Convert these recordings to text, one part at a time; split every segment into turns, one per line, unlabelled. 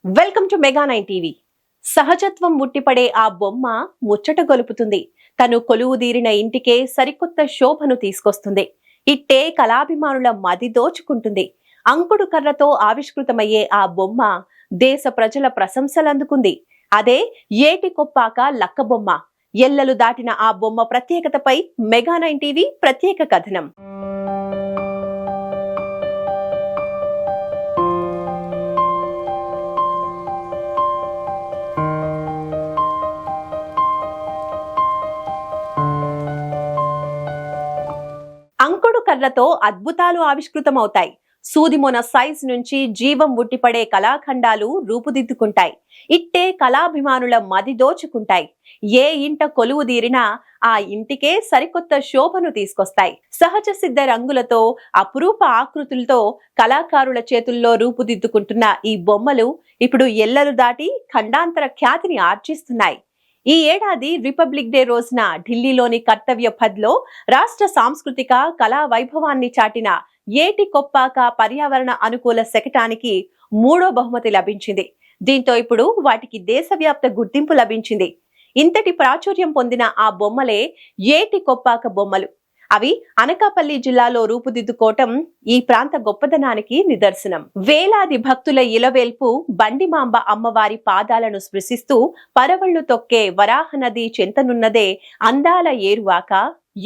Welcome to Mega 9 TV. సహజత్వం ముట్టిపడే ఆ బొమ్మ ముచ్చట గొలుపుతుంది. తను కొలువుదీరిన ఇంటికే సరికొత్త శోభను తీసుకొస్తుంది. ఇట్టే కళాభిమానుల మది దోచుకుంటుంది. అంకుడు కర్రతో ఆవిష్కృతమయ్యే ఆ బొమ్మ దేశ ప్రజల ప్రశంసలందుకుంది. అదే ఏటి కొప్పాక లక్క బొమ్మ. ఎల్లలు దాటిన ఆ బొమ్మ ప్రత్యేకతపై మెగా 9 టీవీ ప్రత్యేక కథనం. అంకుడు కర్రతో అద్భుతాలు ఆవిష్కృతమవుతాయి. సూదిమొన సైజ్ నుంచి జీవం ఉట్టిపడే కళాఖండాలు రూపుదిద్దుకుంటాయి. ఇట్టే కళాభిమానుల మది దోచుకుంటాయి. ఏ ఇంట కొలువు తీరినా ఆ ఇంటికే సరికొత్త శోభను తీసుకొస్తాయి. సహజ సిద్ధ రంగులతో అపురూప ఆకృతులతో కళాకారుల చేతుల్లో రూపుదిద్దుకుంటున్న ఈ బొమ్మలు ఇప్పుడు ఎల్లలు దాటి ఖండాంతర ఖ్యాతిని ఆర్జిస్తున్నాయి. ఈ ఏడాది రిపబ్లిక్ డే రోజున ఢిల్లీలోని కర్తవ్య పథ్లో రాష్ట్ర సాంస్కృతిక కళా వైభవాన్ని చాటిన ఏటి కొప్పాక పర్యావరణ అనుకూల శకటానికి 3వ బహుమతి లభించింది. దీంతో ఇప్పుడు వాటికి దేశవ్యాప్త గుర్తింపు లభించింది. ఇంతటి ప్రాచుర్యం పొందిన ఆ బొమ్మలే ఏటి కొప్పాక బొమ్మలు. అవి అనకాపల్లి జిల్లాలో రూపుదిద్దుకోవటం ఈ ప్రాంత గొప్పదనానికి నిదర్శనం. వేలాది భక్తుల ఇలవేల్పు బండిమాంబ అమ్మవారి పాదాలను స్పృశిస్తూ పరవళ్లు తొక్కే వరాహ నది చెంతనున్నదే అందాల ఏరువాక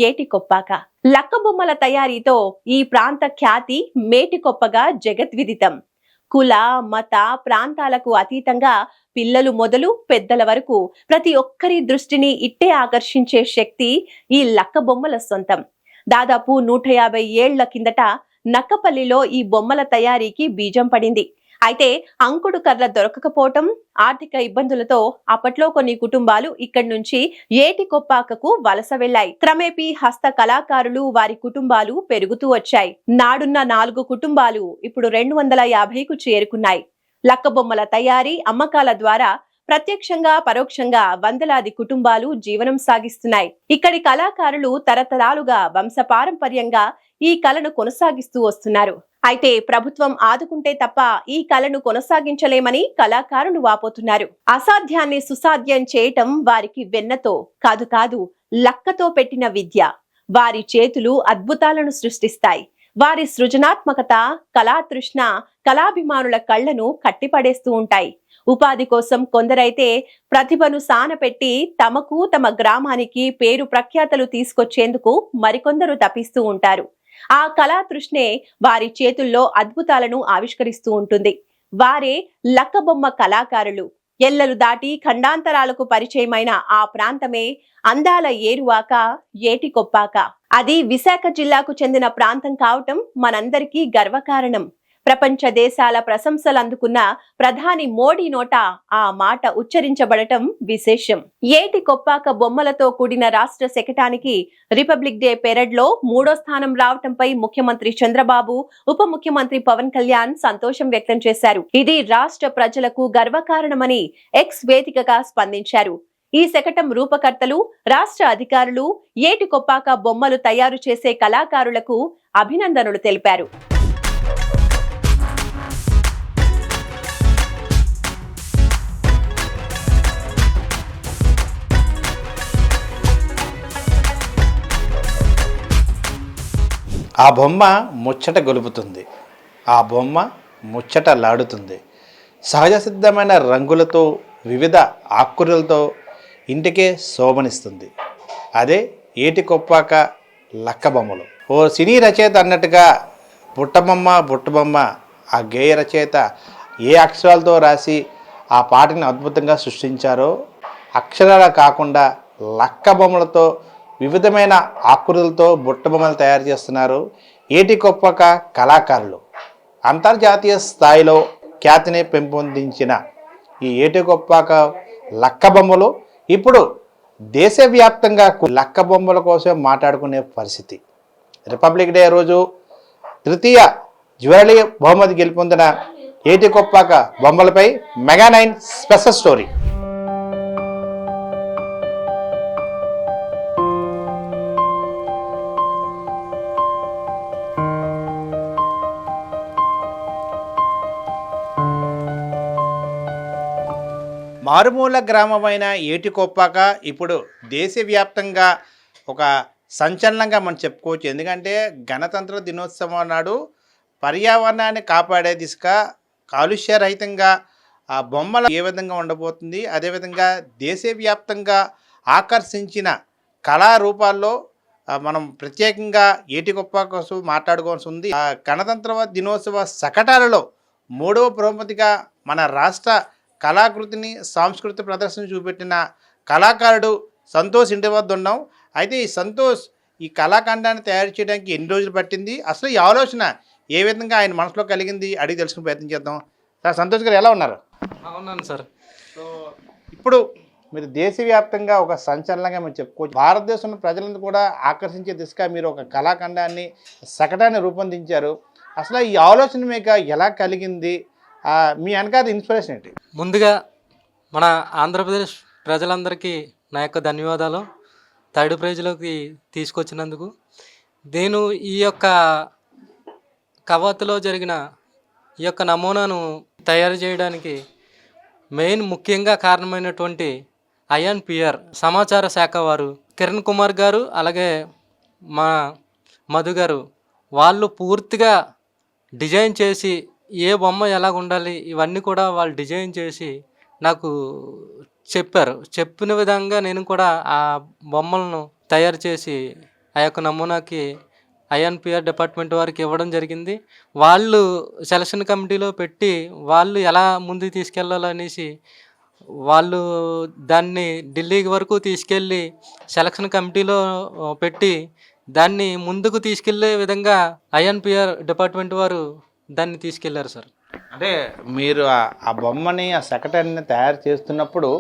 ఏటి కొప్పాక. లక్క బొమ్మల తయారీతో ఈ ప్రాంత ఖ్యాతి మేటికొప్పగా జగద్విదితం. కుల మత ప్రాంతాలకు అతీతంగా పిల్లలు మొదలు పెద్దల వరకు ప్రతి ఒక్కరి దృష్టిని ఇట్టే ఆకర్షించే శక్తి ఈ లక్క బొమ్మల సొంతం. దాదాపు 150 ఏళ్ల కిందట నక్కపల్లిలో ఈ బొమ్మల తయారీకి బీజం పడింది. అయితే అంకుడు కర్ర దొరకకపోవటం, ఆర్థిక ఇబ్బందులతో అప్పట్లో కొన్ని కుటుంబాలు ఇక్కడి నుంచి ఏటి కొప్పాకకు వలస వెళ్లాయి. క్రమేపీ హస్త కళాకారులు వారి కుటుంబాలు పెరుగుతూ వచ్చాయి. నాడున్న 4 కుటుంబాలు ఇప్పుడు 250కు చేరుకున్నాయి. లక్క బొమ్మల తయారీ అమ్మకాల ద్వారా ప్రత్యక్షంగా పరోక్షంగా వందలాది కుటుంబాలు జీవనం సాగిస్తున్నాయి. ఇక్కడి కళాకారులు తరతరాలుగా వంశపారంపర్యంగా ఈ కళను కొనసాగిస్తూ వస్తున్నారు. అయితే ప్రభుత్వం ఆదుకుంటే తప్ప ఈ కళను కొనసాగించలేమని కళాకారులు వాపోతున్నారు. అసాధ్యాన్ని సుసాధ్యం చేయటం వారికి వెన్నతో కాదు లక్కతో పెట్టిన విద్య. వారి చేతులు అద్భుతాలను సృష్టిస్తాయి. వారి సృజనాత్మకత, కళాతృష్ణ కళాభిమానుల కళ్లను కట్టిపడేస్తూ ఉంటాయి. ఉపాధి కోసం కొందరైతే ప్రతిభను సానపెట్టి తమకు తమ గ్రామానికి పేరు ప్రఖ్యాతలు తీసుకొచ్చేందుకు మరికొందరు తపిస్తూ ఉంటారు. ఆ కళాతృష్ణే వారి చేతుల్లో అద్భుతాలను ఆవిష్కరిస్తూ ఉంటుంది. వారే లక్కబొమ్మ కళాకారులు. ఎల్లలు దాటి ఖండాంతరాలకు పరిచయమైన ఆ ప్రాంతమే అందాల ఏరువాక ఏటి కొప్పాక. అది విశాఖ జిల్లాకు చెందిన ప్రాంతం కావటం మనందరికీ గర్వకారణం. ప్రపంచ దేశాల ప్రశంసలు అందుకున్న ప్రధాని మోడీ నోట ఆ మాట ఉచ్చరించబడటం విశేషం. ఏటి కొప్పాక బొమ్మలతో కూడిన రాష్ట్ర శకటానికి రిపబ్లిక్ డే పెరేడ్ లో 3వ స్థానం రావటంపై ముఖ్యమంత్రి చంద్రబాబు, ఉప ముఖ్యమంత్రి పవన్ కళ్యాణ్ సంతోషం వ్యక్తం చేశారు. ఇది రాష్ట్ర ప్రజలకు గర్వకారణమని ఎక్స్ వేదికగా స్పందించారు. ఈ శకటం రూపకర్తలు, రాష్ట్ర అధికారులు, ఏటి కొప్పాక బొమ్మలు తయారు చేసే కళాకారులకు అభినందనలు తెలిపారు.
ఆ బొమ్మ ముచ్చట గొలుపుతుంది. ఆ బొమ్మ ముచ్చటలాడుతుంది. సహజ సిద్ధమైన రంగులతో, వివిధ ఆకృతులతో ఇంటికే శోభనిస్తుంది. అదే ఏటి కొప్పాక లక్క బొమ్మలు. ఓ సినీ రచయిత అన్నట్టుగా బుట్టబొమ్మ ఆ గేయ రచయిత ఏ అక్షరాలతో రాసి ఆ పాటని అద్భుతంగా సృష్టించారో, అక్షరాలు కాకుండా లక్క బొమ్మలతో వివిధమైన ఆకృతులతో బుట్టబొమ్మలు తయారు చేస్తున్నారు ఏటి కొప్పాక కళాకారులు. అంతర్జాతీయ స్థాయిలో ఖ్యాతిని పెంపొందించిన ఈ ఏటి కొప్పాక లక్క బొమ్మలు ఇప్పుడు దేశవ్యాప్తంగా లక్క బొమ్మల కోసం మాట్లాడుకునే పరిస్థితి. రిపబ్లిక్ డే రోజు తృతీయ జ్యువెలరీ బహుమతి గెలుపొందిన ఏటి కొప్పాక బొమ్మలపై మెగా 9 స్పెషల్ స్టోరీ. మారుమూల గ్రామమైన ఏటికొప్పాక ఇప్పుడు దేశవ్యాప్తంగా ఒక సంచలనంగా మనం చెప్పుకోవచ్చు. ఎందుకంటే గణతంత్ర దినోత్సవం నాడు పర్యావరణాన్ని కాపాడే దిశగా కాలుష్యరహితంగా ఆ బొమ్మలు ఏ విధంగా ఉండబోతుంది, అదేవిధంగా దేశవ్యాప్తంగా ఆకర్షించిన కళారూపాల్లో మనం ప్రత్యేకంగా ఏటికొప్ప కోసం మాట్లాడుకోవాల్సి ఉంది. ఆ గణతంత్ర దినోత్సవ శకటాలలో 3వ బహుమతిగా మన రాష్ట్ర కళాకృతిని సాంస్కృతిక ప్రదర్శన చూపెట్టిన కళాకారుడు సంతోష్ ఇంటి వద్ద ఉన్నాం. అయితే ఈ సంతోష్ ఈ కళాఖండాన్ని తయారు చేయడానికి ఎన్ని రోజులు పట్టింది, అసలు ఈ ఆలోచన ఏ విధంగా ఆయన మనసులో కలిగింది అడిగి తెలుసుకుని ప్రయత్నం చేద్దాం. సార్ సంతోష్ గారు ఎలా ఉన్నారు?
అవునండి సార్.
సో ఇప్పుడు మీరు దేశవ్యాప్తంగా ఒక సంచలనంగా మీరు చెప్పుకోవచ్చు. భారతదేశంలో ప్రజలను కూడా ఆకర్షించే దిశగా మీరు ఒక కళాఖండాన్ని శకటాన్ని రూపొందించారు. అసలు ఈ ఆలోచన మీకు ఎలా కలిగింది, మీ వెనకాల ఇన్స్పిరేషన్ ఏంటి?
ముందుగా మన ఆంధ్రప్రదేశ్ ప్రజలందరికీ నా యొక్క ధన్యవాదాలు థర్డ్ ప్రైజ్లోకి తీసుకొచ్చినందుకు. నేను ఈ యొక్క కవాతులో జరిగిన ఈ యొక్క నమూనాను తయారు చేయడానికి ముఖ్యంగా కారణమైనటువంటి INPR సమాచార శాఖ వారు కిరణ్ కుమార్ గారు, అలాగే మా మధు గారు, వాళ్ళు పూర్తిగా డిజైన్ చేసి ఏ బొమ్మ ఎలాగ ఉండాలి ఇవన్నీ కూడా వాళ్ళు డిజైన్ చేసి నాకు చెప్పారు. చెప్పిన విధంగా నేను కూడా ఆ బొమ్మలను తయారు చేసి ఆ యొక్క నమూనాకి INPR డిపార్ట్మెంట్ వారికి ఇవ్వడం జరిగింది. వాళ్ళు సెలక్షన్ కమిటీలో పెట్టి వాళ్ళు ఎలా ముందుకు తీసుకెళ్ళాలనేసి వాళ్ళు దాన్ని ఢిల్లీ వరకు తీసుకెళ్ళి సెలక్షన్ కమిటీలో పెట్టి దాన్ని ముందుకు తీసుకెళ్లే విధంగా INPR డిపార్ట్మెంట్ వారు దాన్ని తీసుకెళ్లారు సార్.
అంటే మీరు ఆ బొమ్మని ఆ శకటాన్ని తయారు చేస్తున్నప్పుడు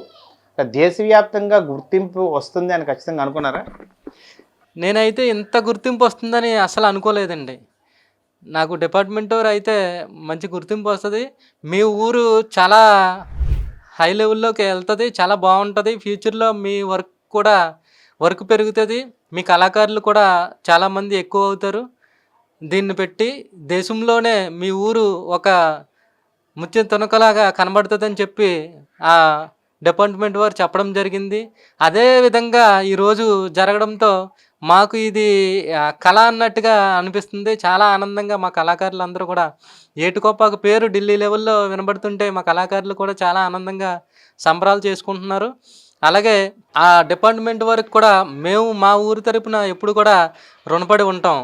దేశవ్యాప్తంగా గుర్తింపు వస్తుంది అని ఖచ్చితంగా అనుకున్నారా?
నేనైతే ఇంత గుర్తింపు వస్తుందని అసలు అనుకోలేదండి. నాకు డిపార్ట్మెంట్ వారు అయితే మంచి గుర్తింపు వస్తుంది, మీ ఊరు చాలా హై లెవెల్లోకి వెళ్తుంది, చాలా బాగుంటుంది, ఫ్యూచర్లో మీ వర్క్ పెరుగుతుంది, మీ కళాకారులు కూడా చాలామంది ఎక్కువ అవుతారు, దీన్ని పెట్టి దేశంలోనే మీ ఊరు ఒక ముత్యం తునకలాగా కనబడుతుందని చెప్పి ఆ డిపార్ట్మెంట్ వారు చెప్పడం జరిగింది. అదే విధంగా ఈరోజు జరగడంతో మాకు ఇది కళ అన్నట్టుగా అనిపిస్తుంది. చాలా ఆనందంగా మా కళాకారులు అందరూ కూడా ఏటికొప్పాకు పేరు ఢిల్లీ లెవెల్లో వినబడుతుంటే మా కళాకారులు కూడా చాలా ఆనందంగా సంబరాలు చేసుకుంటున్నారు. అలాగే ఆ డిపార్ట్మెంట్ వరకు కూడా మేము మా ఊరి తరపున ఎప్పుడు కూడా రుణపడి ఉంటాం.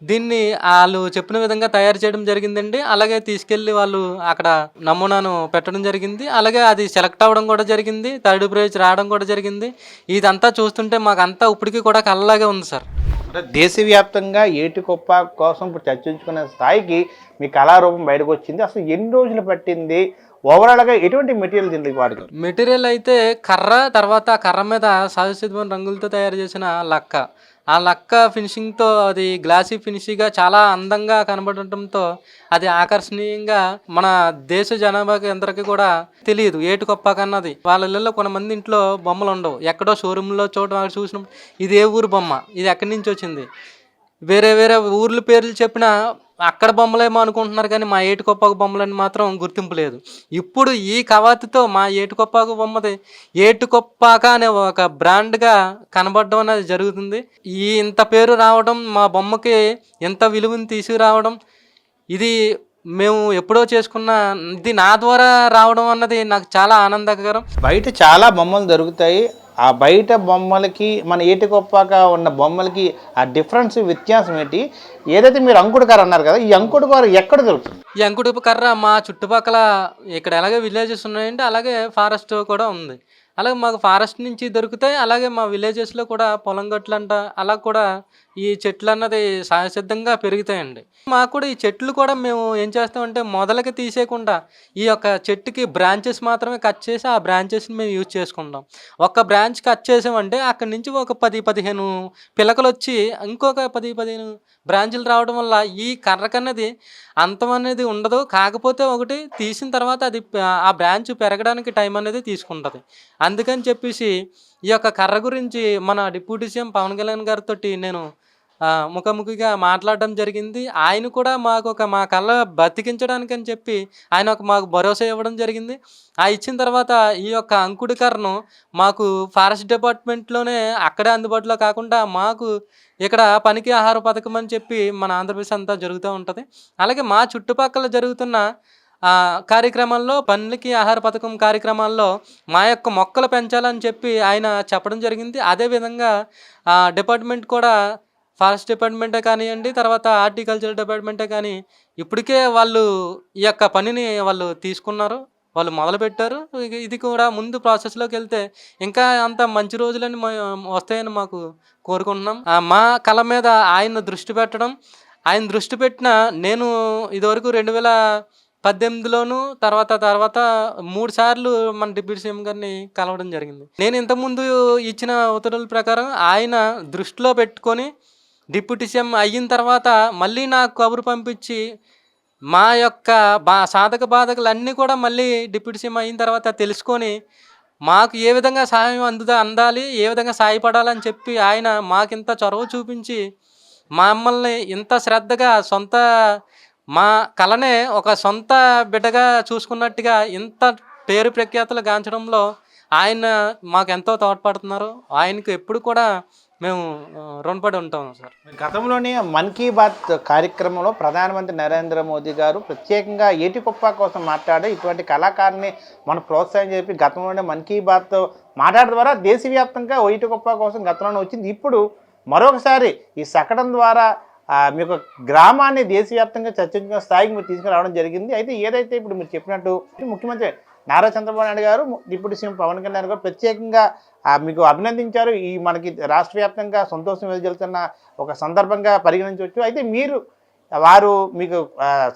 దీన్ని వాళ్ళు చెప్పిన విధంగా తయారు చేయడం జరిగిందండి. అలాగే తీసుకెళ్ళి వాళ్ళు అక్కడ నమూనాను పెట్టడం జరిగింది. అలాగే అది సెలెక్ట్ అవ్వడం కూడా జరిగింది, థర్డ్ ప్రైజ్ రావడం కూడా జరిగింది. ఇదంతా చూస్తుంటే మాకంతా ఇప్పటికీ కూడా కళ్ళలాగే ఉంది సార్.
అంటే దేశవ్యాప్తంగా ఏటికొప్ప కోసం ఇప్పుడు చర్చించుకునే స్థాయికి మీ కళారూపం బయటకు వచ్చింది. అసలు ఎన్ని రోజులు పట్టింది? ఓవరాల్గా ఎటువంటి మెటీరియల్ దీనికి వాడుతారు?
మెటీరియల్ అయితే కర్ర, తర్వాత కర్ర మీద సహజసిద్ధమైన రంగులతో తయారు చేసిన లక్క. ఆ లక్క ఫినిషింగ్తో అది గ్లాసీ ఫినిషింగ్గా చాలా అందంగా కనబడటంతో అది ఆకర్షణీయంగా మన దేశ జనాభాకి అందరికీ కూడా తెలియదు ఏటికొప్పాక అన్నది. వాళ్ళ ఇళ్ళలో కొంతమంది ఇంట్లో బొమ్మలు ఉండవు, ఎక్కడో షోరూంలో చూసినప్పుడు ఇది ఏ ఊరు బొమ్మ, ఇది ఎక్కడి నుంచి వచ్చింది, వేరే వేరే ఊర్ల పేర్లు చెప్పినా అక్కడ బొమ్మలేమో అనుకుంటున్నారు, కానీ మా ఏటికొప్పాకు బొమ్మలని మాత్రం గుర్తింపు లేదు. ఇప్పుడు ఈ కవాతుతో మా ఏటికొప్పాకు బొమ్మది ఏటికొప్పాక అనే ఒక బ్రాండ్గా కనబడడం అనేది జరుగుతుంది. ఇంత పేరు రావడం, మా బొమ్మకి ఎంత విలువని తీసుకురావడం, ఇది మేము ఎప్పుడో చేసుకున్న, ఇది నా ద్వారా రావడం అన్నది నాకు చాలా ఆనందకరం.
బయట చాలా బొమ్మలు దొరుకుతాయి, ఆ బయట బొమ్మలకి మన ఏటికొప్పాక ఉన్న బొమ్మలకి ఆ డిఫరెన్స్ వ్యత్యాసం ఏంటి? ఏదైతే మీరు అంకుడు కర్ర అన్నారు కదా, ఈ అంకుడు కర్ర ఎక్కడ దొరుకుతుంది?
ఈ అంకుడు కర్ర మా చుట్టుపక్కల ఇక్కడ ఎలాగే విలేజెస్ ఉన్నాయంటే అలాగే ఫారెస్ట్ కూడా ఉంది. అలాగే మాకు ఫారెస్ట్ నుంచి దొరుకుతాయి. అలాగే మా విలేజెస్లో కూడా పొలం గట్లంట అలా కూడా ఈ చెట్లు అన్నది సహజసిద్ధంగా పెరుగుతాయండి. మాకు కూడా ఈ చెట్లు కూడా మేము ఏం చేస్తామంటే మొదలకి తీసేయకుండా ఈ యొక్క చెట్టుకి బ్రాంచెస్ మాత్రమే కట్ చేసి ఆ బ్రాంచెస్ని మేము యూజ్ చేసుకుంటాం. ఒక బ్రాంచ్ కట్ చేసామంటే అక్కడి నుంచి ఒక 10-15 పిలకలు వచ్చి ఇంకొక 10-15 బ్రాంచులు రావడం వల్ల ఈ కర్రకన్నది అంతం అనేది ఉండదు. కాకపోతే ఒకటి తీసిన తర్వాత అది ఆ బ్రాంచ్ పెరగడానికి టైం అనేది తీసుకుంటుంది. అందుకని చెప్పేసి ఈ యొక్క కర్ర గురించి మన డిప్యూటీ సీఎం పవన్ కళ్యాణ్ గారితో నేను ముఖాముఖిగా మాట్లాడడం జరిగింది. ఆయన కూడా మాకు మా కళ బతికించడానికని చెప్పి ఆయన మాకు భరోసా ఇవ్వడం జరిగింది. ఇచ్చిన తర్వాత ఈ యొక్క అంకుడి కర్రను మాకు ఫారెస్ట్ డిపార్ట్మెంట్లోనే అక్కడే అందుబాటులో కాకుండా మాకు ఇక్కడ పనికి ఆహార పథకం అని చెప్పి మన ఆంధ్రప్రదేశ్ అంతా జరుగుతూ ఉంటుంది. అలాగే మా చుట్టుపక్కల జరుగుతున్న కార్యక్రమాల్లో పనికి ఆహార పథకం కార్యక్రమాల్లో మా యొక్క మొక్కలు పెంచాలని చెప్పి ఆయన చెప్పడం జరిగింది. అదేవిధంగా డిపార్ట్మెంట్ కూడా ఫారెస్ట్ డిపార్ట్మెంటే కానివ్వండి, తర్వాత హార్టికల్చర్ డిపార్ట్మెంటే కానీ ఇప్పటికే వాళ్ళు ఈ యొక్క పనిని వాళ్ళు తీసుకున్నారు, వాళ్ళు మొదలుపెట్టారు. ఇది కూడా ముందు ప్రాసెస్లోకి వెళ్తే ఇంకా అంత మంచి రోజులని వస్తాయని మాకు కోరుకుంటున్నాం. మా కళ మీద ఆయన దృష్టి పెట్టడం, ఆయన దృష్టి పెట్టిన నేను ఇదివరకు 2018లోను తర్వాత 3 సార్లు మన డిప్యూటీ సీఎం గారిని కలవడం జరిగింది. నేను ఇంతకుముందు ఇచ్చిన ఉత్తర్వుల ప్రకారం ఆయన దృష్టిలో పెట్టుకొని డిప్యూటీ సీఎం అయిన తర్వాత మళ్ళీ నాకు కబురు పంపించి మా యొక్క సాధక బాధకులు అన్నీ కూడా మళ్ళీ డిప్యూటీ సీఎం అయిన తర్వాత తెలుసుకొని మాకు ఏ విధంగా సహాయం అందాలి, ఏ విధంగా సహాయపడాలని చెప్పి ఆయన మాకింత చొరవ చూపించి మమ్మల్ని ఇంత శ్రద్ధగా మా కళనే ఒక సొంత బిడ్డగా చూసుకున్నట్టుగా ఇంత పేరు ప్రఖ్యాతులు గాంచడంలో ఆయన మాకు ఎంతో తోడ్పడుతున్నారు. ఆయనకు ఎప్పుడు కూడా మేము రుణపడి ఉంటాం సార్.
గతంలోనే మన్ కీ బాత్ కార్యక్రమంలో ప్రధానమంత్రి నరేంద్ర మోదీ గారు ప్రత్యేకంగా ఏటికొప్ప కోసం మాట్లాడి ఇటువంటి కళాకారుని మనం ప్రోత్సాహం చెప్పి గతంలోనే మన్ కీ బాత్ మాట్లాడడం ద్వారా దేశవ్యాప్తంగా ఏటికొప్ప కోసం గతంలోనే వచ్చింది. ఇప్పుడు మరొకసారి ఈ శకటం ద్వారా మీకు గ్రామాన్ని దేశవ్యాప్తంగా చర్చించిన స్థాయికి మీరు తీసుకురావడం జరిగింది. అయితే ఏదైతే ఇప్పుడు మీరు చెప్పినట్టు ముఖ్యమంత్రి నారా చంద్రబాబు నాయుడు గారు, డిప్యూటీ సీఎం పవన్ కళ్యాణ్ గారు ప్రత్యేకంగా మీకు అభినందించారు. ఈ మనకి రాష్ట్ర వ్యాప్తంగా సంతోషం వెదజల్లుతున్న ఒక సందర్భంగా పరిగణించవచ్చు. అయితే వారు మీకు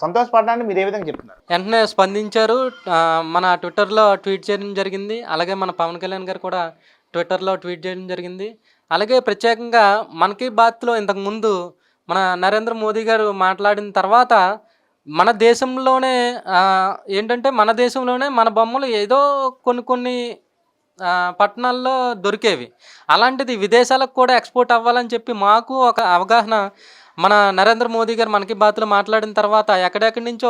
సంతోషపడడానికి మీరు ఏ విధంగా చెప్తున్నారు?
వెంటనే స్పందించారు. మన ట్విట్టర్లో ట్వీట్ చేయడం జరిగింది. అలాగే మన పవన్ కళ్యాణ్ గారు కూడా ట్విట్టర్లో ట్వీట్ చేయడం జరిగింది. అలాగే ప్రత్యేకంగా మన్ కీ బాత్లో ఇంతకుముందు మన నరేంద్ర మోదీ గారు మాట్లాడిన తర్వాత మన దేశంలోనే ఏంటంటే మన దేశంలోనే మన బొమ్మలు ఏదో కొన్ని పట్టణాల్లో దొరికేవి. అలాంటిది విదేశాలకు కూడా ఎక్స్పోర్ట్ అవ్వాలని చెప్పి మాకు ఒక అవగాహన మన నరేంద్ర మోదీ గారు మన్ కీ బాత్లో మాట్లాడిన తర్వాత ఎక్కడెక్కడి నుంచో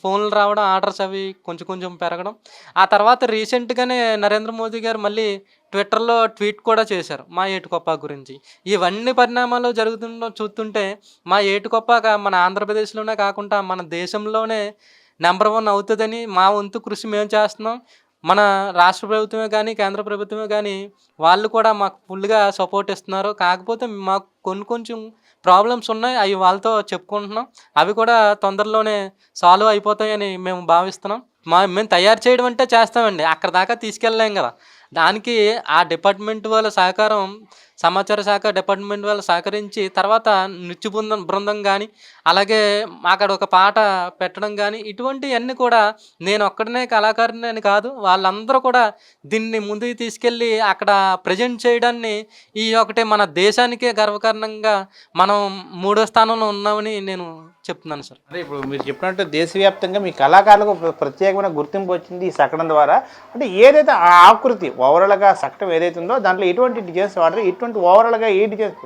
ఫోన్లు రావడం, ఆర్డర్స్ అవి కొంచెం పెరగడం. ఆ తర్వాత రీసెంట్గానే నరేంద్ర మోదీ గారు మళ్ళీ ట్విట్టర్లో ట్వీట్ కూడా చేశారు మా ఏటికొప్ప గురించి. ఇవన్నీ పరిణామాలు చూస్తుంటే మా ఏటికొప్ప మన ఆంధ్రప్రదేశ్లోనే కాకుండా మన దేశంలోనే నెంబర్ 1 అవుతుందని మా వంతు కృషి మేము చేస్తున్నాం. మన రాష్ట్ర ప్రభుత్వమే కానీ కేంద్ర ప్రభుత్వమే కానీ వాళ్ళు కూడా మాకు ఫుల్గా సపోర్ట్ ఇస్తున్నారు. కాకపోతే మాకు కొంచెం ప్రాబ్లమ్స్ ఉన్నాయి, అవి వాళ్ళతో చెప్పుకుంటున్నాం. అవి కూడా తొందరలోనే సాల్వ్ అయిపోతాయని మేము భావిస్తున్నాం. మేము తయారు చేయడం అంటే చేస్తామండి, అక్కడ దాకా తీసుకెళ్ళలేం కదా. దానికి ఆ డిపార్ట్మెంట్ వాళ్ళ సహకారం, సమాచార శాఖ డిపార్ట్మెంట్ వాళ్ళు సహకరించి తర్వాత నృత్య బృందం కానీ అలాగే అక్కడ ఒక పాట పెట్టడం కానీ ఇటువంటివన్నీ కూడా నేను ఒక్కడనే కళాకారుని అని కాదు, వాళ్ళందరూ కూడా దీన్ని ముందుకు తీసుకెళ్ళి అక్కడ ప్రజెంట్ చేయడాన్ని ఈ ఒకటే మన దేశానికే గర్వకారణంగా మనం 3వ స్థానంలో ఉన్నామని నేను చెప్తున్నాను సార్.
అంటే ఇప్పుడు మీరు చెప్పినట్టు దేశవ్యాప్తంగా మీ కళాకారులకు ప్రత్యేకమైన గుర్తింపు వచ్చింది ఈ శకటం ద్వారా. అంటే ఏదైతే ఆ ఆకృతి ఓవరాల్గా శకటం ఏదైతే ఉందో దాంట్లో ఎటువంటి డిజైన్స్ వాడారు, ఎటువంటి ఓవరాల్గా ఏ డిజైన్స్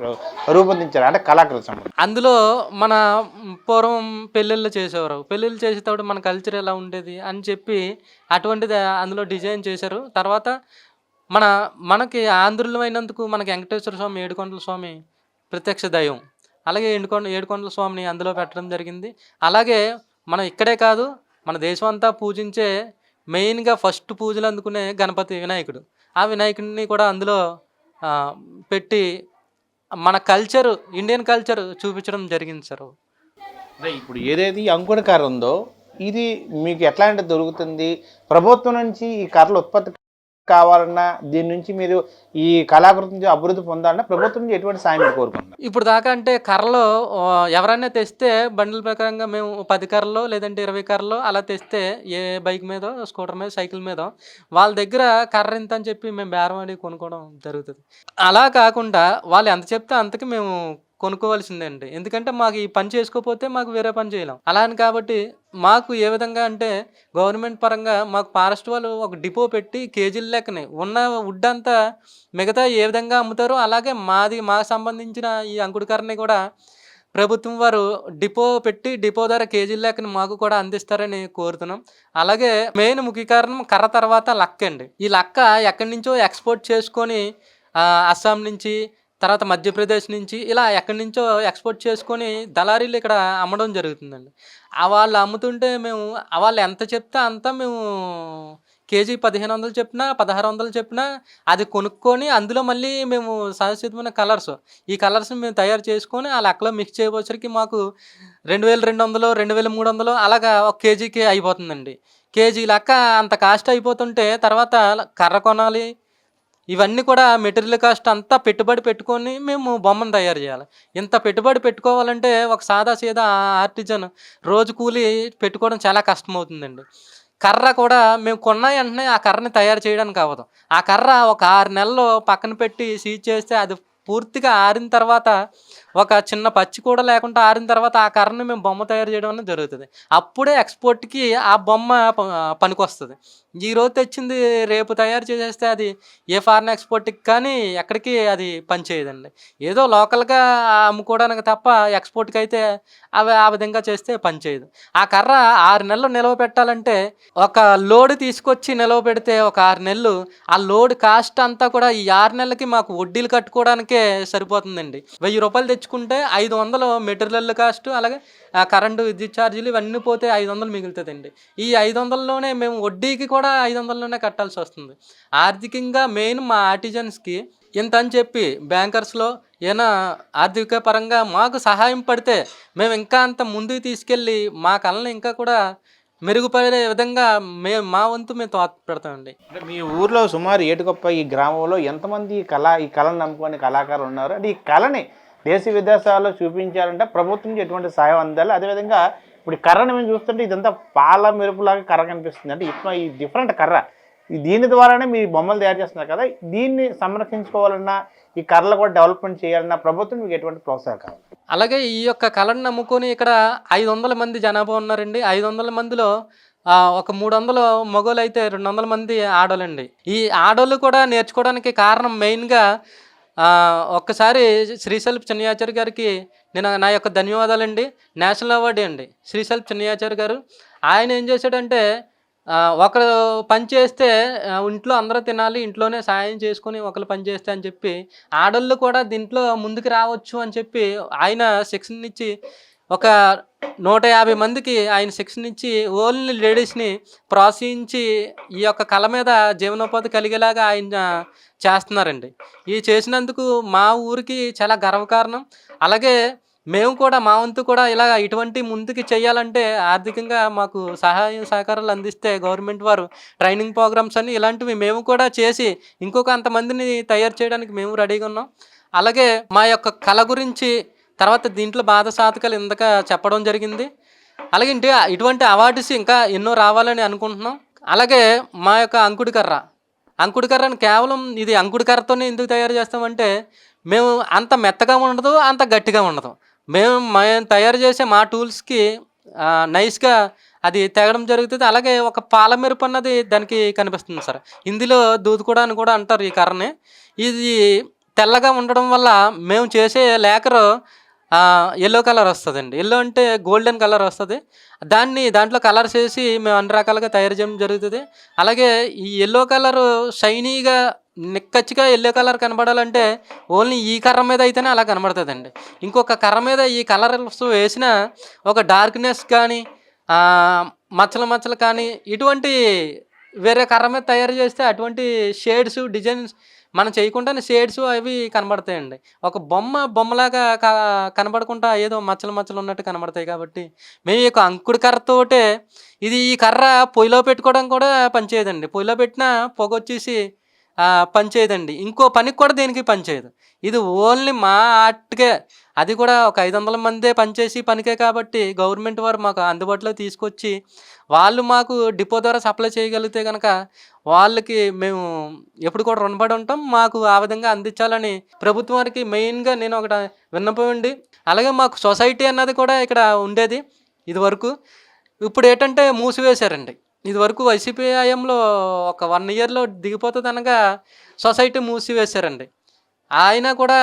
రూపొందించారు అంటే కళాకారుల సంబంధం?
అందులో మన పూర్వం పెళ్ళిళ్ళు చేసేవారు, పెళ్ళిళ్ళు చేసేటప్పుడు మన కల్చర్ ఎలా ఉండేది అని చెప్పి అటువంటిది అందులో డిజైన్ చేశారు. తర్వాత మనకి ఆంధ్రులు అయినందుకు మనకి వెంకటేశ్వర స్వామి, ఏడుకొండల స్వామి ప్రత్యక్ష దైవం, అలాగే ఏడుకొండల స్వామిని అందులో పెట్టడం జరిగింది. అలాగే మనం ఇక్కడే కాదు మన దేశం అంతా పూజించే మెయిన్గా ఫస్ట్ పూజలు అందుకునే గణపతి వినాయకుడు, ఆ వినాయకుడిని కూడా అందులో పెట్టి మన కల్చరు, ఇండియన్ కల్చర్ చూపించడం జరిగింది సార్.
ఇప్పుడు ఏదైతే ఈ అంకుడ కర్ర ఉందో ఇది మీకు ఎట్లాంటి దొరుకుతుంది? ప్రభుత్వం నుంచి ఈ కర్రలు ఉత్పత్తి కావాలన్నా, దీని నుంచి మీరు ఈ కళాకృతి నుంచి అభివృద్ధి పొందాలన్నా ప్రభుత్వం నుంచి ఎటువంటి సాయం మీరు కోరుకుంటున్నారు?
ఇప్పుడు దాకా అంటే కర్రలో ఎవరైనా తెస్తే బండిల ప్రకారంగా మేము 10 కర్రలో లేదంటే 20 కర్రలో అలా తెస్తే ఏ బైక్ మీద, స్కూటర్ మీద, సైకిల్ మీద వాళ్ళ దగ్గర కర్ర ఎంత అని చెప్పి మేము బేరం ఆడి కొనుక్కోవడం జరుగుతుంది. అలా కాకుండా వాళ్ళు ఎంత చెప్తే అంతకి మేము కొనుక్కోవాల్సిందే అండి. ఎందుకంటే మాకు ఈ పని చేసుకోకపోతే మాకు వేరే పని చేయలేం. అలా అని కాబట్టి మాకు ఏ విధంగా అంటే గవర్నమెంట్ పరంగా మాకు ఫారెస్ట్ వాళ్ళు ఒక డిపో పెట్టి కేజీల లెక్కనే ఉన్న వుడ్ అంతా మిగతా ఏ విధంగా అమ్ముతారో అలాగే మాకు సంబంధించిన ఈ అంకుడుకర్రని కూడా ప్రభుత్వం వారు డిపో పెట్టి డిపో ధర కేజీల లెక్కన మాకు కూడా అందిస్తారని కోరుతున్నాం. అలాగే మెయిన్ ముఖ్య కారణం కర్ర తర్వాత లక్క అండి. ఈ లక్క ఎక్కడి నుంచో ఎక్స్పోర్ట్ చేసుకొని అస్సాం నుంచి, తర్వాత మధ్యప్రదేశ్ నుంచి ఇలా ఎక్కడి నుంచో ఎక్స్పోర్ట్ చేసుకొని దళారీలు ఇక్కడ అమ్మడం జరుగుతుందండి. వాళ్ళు అమ్ముతుంటే మేము వాళ్ళు ఎంత చెప్తే అంత మేము కేజీ 1500 చెప్పినా 1600 చెప్పినా అది కొనుక్కొని అందులో మళ్ళీ మేము సహజసిద్ధమైన కలర్స్ ఈ కలర్స్ని మేము తయారు చేసుకొని ఆ లెక్కలో మిక్స్ చేయవచ్చరికి మాకు 2200 2300 అలాగా ఒక కేజీకి అయిపోతుందండి. కేజీ లెక్క అంత కాస్ట్ అయిపోతుంటే తర్వాత కర్ర కొనాలి, ఇవన్నీ కూడా మెటీరియల్ కాస్ట్ అంతా పెట్టుబడి పెట్టుకొని మేము బొమ్మను తయారు చేయాలి. ఇంత పెట్టుబడి పెట్టుకోవాలంటే ఒక సాదా సీదా ఆర్టిజన్ రోజు కూలి పెట్టుకోవడం చాలా కష్టమవుతుందండి. కర్ర కూడా మేము కొన్న వెంటనే ఆ కర్రని తయారు చేయడానికి అవ్వదు. ఆ కర్ర ఒక 6 నెలలు పక్కన పెట్టి సీజ్ చేస్తే అది పూర్తిగా ఆరిన తర్వాత ఒక చిన్న పచ్చి కూడా లేకుండా ఆరిన తర్వాత ఆ కర్రని మేము బొమ్మ తయారు చేయడం అనేది జరుగుతుంది. అప్పుడే ఎక్స్పోర్ట్కి ఆ బొమ్మ పనికొస్తుంది. ఈరోజు తెచ్చింది రేపు తయారు చేసేస్తే అది ఏ ఫారెన్ ఎక్స్పోర్ట్కి కానీ ఎక్కడికి అది పనిచేయదండి. ఏదో లోకల్గా అమ్ముకోవడానికి తప్ప ఎక్స్పోర్ట్కి అయితే అవి ఆ విధంగా చేస్తే పనిచేయదు. ఆ కర్ర 6 నెలలు నిల్వ పెట్టాలంటే ఒక లోడ్ తీసుకొచ్చి నిల్వ పెడితే ఒక 6 నెలలు ఆ లోడ్ కాస్ట్ అంతా కూడా ఈ 6 నెలలకి మాకు వడ్డీలు కట్టుకోవడానికే సరిపోతుందండి. 1000 రూపాయలు తెచ్చుకుంటే 500 మెటీరియల్ కాస్ట్ అలాగే కరెంటు విద్యుత్ ఛార్జీలు ఇవన్నీ పోతే 500 మిగులుతుందండి. ఈ 500లోనే మేము వడ్డీకి కూడా 500లోనే కట్టాల్సి వస్తుంది. ఆర్థికంగా మెయిన్ మా ఆర్టిజన్స్కి ఇంత అని చెప్పి బ్యాంకర్స్లో ఏమైనా ఆర్థిక పరంగా మాకు సహాయం పడితే మేము ఇంకా అంత ముందుకు తీసుకెళ్ళి మా కళను ఇంకా కూడా మెరుగుపడే విధంగా మా వంతు మేము తోడ్పడతామండి.
అంటే మీ ఊర్లో సుమారు ఏటికొప్ప ఈ గ్రామంలో ఎంతమంది ఈ కళను నమ్ముకునే కళాకారులు ఉన్నారు? అంటే ఈ కళని దేశ విదేశాల్లో చూపించాలంటే ప్రభుత్వం నుంచి ఎటువంటి సాయం అందాలి? అదేవిధంగా ఇప్పుడు ఈ కర్రని మేము చూస్తుంటే ఇదంతా పాల మెరుపులాగా కర్ర కనిపిస్తుంది. అంటే ఇప్పుడు ఈ డిఫరెంట్ కర్ర దీని ద్వారానే మీ బొమ్మలు తయారు చేస్తున్నారు కదా, దీన్ని సంరక్షించుకోవాలన్నా ఈ కర్రలు కూడా డెవలప్మెంట్ చేయాలన్నా ప్రభుత్వం మీకు ఎటువంటి ప్రోత్సాహం కావాలి?
అలాగే ఈ యొక్క కళను నమ్ముకొని ఇక్కడ 500 మంది జనాభా ఉన్నారండి. 500 మందిలో ఒక 300 మగవాళ్ళు అయితే 200 మంది ఆడోళ్ళండి. ఈ ఆడోళ్ళు కూడా నేర్చుకోవడానికి కారణం మెయిన్గా ఒక్కసారి శ్రీశైలపు చిన్నయాచారి గారికి నేను నా యొక్క ధన్యవాదాలండి. నేషనల్ అవార్డు అండి శ్రీశైలపు చిన్నయాచారి గారు. ఆయన ఏం చేశాడంటే ఒకరు పని చేస్తే ఇంట్లో అందరూ తినాలి, ఇంట్లోనే సాయం చేసుకొని ఒకరు పని చేస్తే అని చెప్పి ఆడోళ్ళు కూడా దీంట్లో ముందుకు రావచ్చు అని చెప్పి ఆయన శిక్షణ ఇచ్చి ఒక 150 మందికి ఆయన శిక్షణ ఇచ్చి ఓన్లీ లేడీస్ని ప్రోత్సహించి ఈ యొక్క కళ మీద జీవనోపాధి కలిగేలాగా ఆయన చేస్తున్నారండి. ఇది చేసినందుకు మా ఊరికి చాలా గర్వకారణం. అలాగే మేము కూడా మా వంతు కూడా ఇలా ఇటువంటి ముందుకు చేయాలంటే ఆర్థికంగా మాకు సహాయ సహకారాలు అందిస్తే గవర్నమెంట్ వారు ట్రైనింగ్ ప్రోగ్రామ్స్ అని ఇలాంటివి మేము కూడా చేసి ఇంకొక అంతమందిని తయారు చేయడానికి మేము రెడీగా ఉన్నాం. అలాగే మా యొక్క కళ గురించి తర్వాత దీంట్లో బాధ సాధకాలు ఇందాక చెప్పడం జరిగింది. అలాగే ఇటువంటి అవార్డ్స్ ఇంకా ఎన్నో రావాలని అనుకుంటున్నాం. అలాగే మా యొక్క అంకుడికర్రని కేవలం ఇది అంకుడికర్రతోనే ఎందుకు తయారు చేస్తామంటే మేము అంత మెత్తగా ఉండదు, అంత గట్టిగా ఉండదు. మేము తయారు చేసే మా టూల్స్కి నైస్గా అది తెగడం జరుగుతుంది. అలాగే ఒక పాల మెరుపు అన్నది దానికి కనిపిస్తుంది సార్. ఇందులో దూదుకోవడం అని కూడా అంటారు ఈ కర్రని. ఇది తెల్లగా ఉండడం వల్ల మేము చేసే లేకరు ఎల్లో కలర్ వస్తుందండి. ఎల్లో అంటే గోల్డెన్ కలర్ వస్తుంది. దాంట్లో కలర్స్ వేసి మేము అన్ని రకాలుగా తయారు చేయడం జరుగుతుంది. అలాగే ఈ ఎల్లో కలరు షైనీగా నిక్కచ్చిగా ఎల్లో కలర్ కనబడాలంటే ఓన్లీ ఈ కర్ర మీద అయితేనే అలా కనబడుతుందండి. ఇంకొక కర్ర మీద ఈ కలర్స్ వేసిన ఒక డార్క్నెస్ కానీ మచ్చలు కానీ ఇటువంటి వేరే కర్ర మీద తయారు చేస్తే అటువంటి షేడ్స్ డిజైన్స్ మనం చేయకుండానే షేడ్స్ అవి కనబడతాయండి. ఒక బొమ్మలాగా కనబడకుండా ఏదో మచ్చలు ఉన్నట్టు కనబడతాయి. కాబట్టి మేము ఈ అంకుడి కర్రతోటే ఈ కర్ర పొయ్యిలో పెట్టుకోవడం కూడా పనిచేయదండి. పొయ్యిలో పెట్టినా పొగ వచ్చేసి పనిచేయదండి. ఇంకో పనికి కూడా దేనికి పనిచేయదు. ఇది ఓన్లీ మా ఆర్ట్‌కే, అది కూడా ఒక 500 మందే పనిచేసి పనికే కాబట్టి గవర్నమెంట్ వారు మాకు అందుబాటులో తీసుకొచ్చి, వాళ్ళు మాకు డిపో ద్వారా సప్లై చేయగలిగితే గనక వాళ్ళకి మేము ఎప్పుడు కూడా రుణపడి ఉంటాం. మాకు ఆ విధంగా అందించాలని ప్రభుత్వం వారికి మెయిన్‌గా నేను ఒకటి విన్నపం అండి. అలాగే మాకు సొసైటీ అన్నది కూడా ఇక్కడ ఉండేది ఇదివరకు. ఇప్పుడేంటంటే మూసివేశారండి. ఇదివరకు వైసీపీ హయాంలో ఒక 1 ఇయర్‌లో దిగిపోతదనగా సొసైటీ మూసివేశారండి. ఆయన కూడా